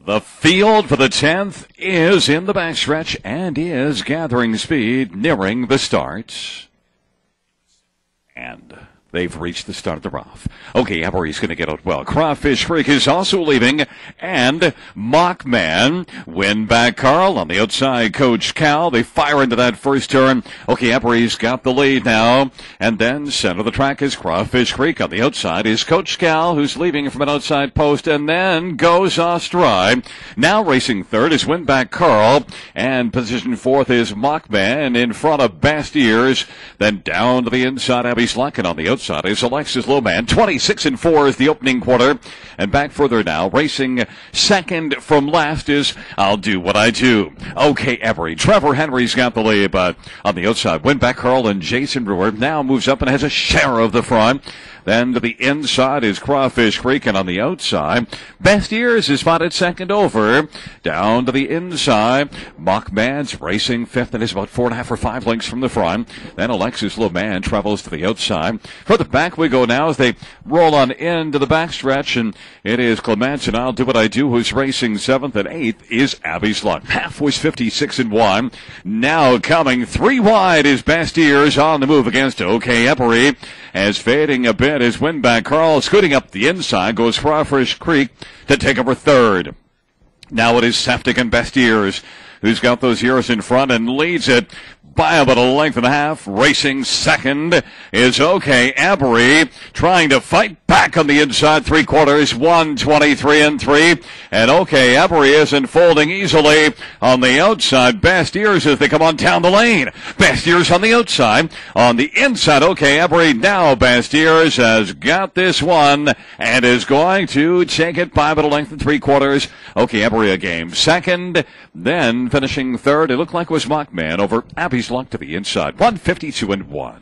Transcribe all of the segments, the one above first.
The field for the 10th is in the backstretch and is gathering speed, nearing the start. And they've reached the start of the rough. Okay, Emery's going to get out well. Crawfish Creek is also leaving. And Mockman, win back Carl on the outside. Coach Cal, they fire into that first turn. Okay, Emery's got the lead now. And then center of the track is Crawfish Creek. On the outside is Coach Cal, who's leaving from an outside post and then goes off stride. Now racing third is win back Carl. And position fourth is Mockman in front of Bastiers. Then down to the inside, Abby's Luck. And on the outside is Alexis Lowman. 26-4 is the opening quarter. And back further now, racing second from last is I'll Do What I Do. Okay, Emery. Trevor Henry's got the lead, but on the outside, win back Carl and Jason Brewer now moves up and has a share of the front. Then to the inside is Crawfish Creek, and on the outside, Best Years is spotted second over. Down to the inside, Mockman's racing fifth and is about 4.5 or 5 lengths from the front. Then Alexis Lowman travels to the outside. For the back we go now as they roll on into the backstretch, and it is Clements and I'll Do What I Do who's racing seventh, and eighth is Abby's Luck. Half was 56-1. Now coming 3 wide is Best Years on the move against OK Emery. As fading a bit is win back Carl. Scooting up the inside goes Crawfish Creek to take over third. Now it is Septic and Best Years who's got those years in front and leads it by about a length and a half. Racing second is OK Emery, trying to fight back on the inside 3/4, 1:23-3. And OK Emery isn't folding easily on the outside. Best Years as they come on down the lane. Best Years on the outside. On the inside, OK Emery. Now Best Years has got this one and is going to take it by about a length and 3/4. OK Emery a game second. Then finishing third, it looked like it was Mockman over Abby's Luck to the inside. 152-1.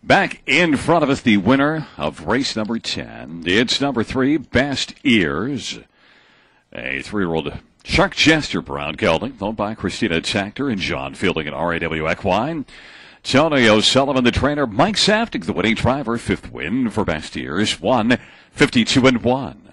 Back in front of us, the winner of race number 10. It's number 3, Best Ears. A 3-year-old Shark Chester Brown gelding, owned by Christina Tactor and John Fielding and RAW Equine. Tony O'Sullivan, the trainer. Mike Saftig, the winning driver. 5th win for Best Ears. 152-1.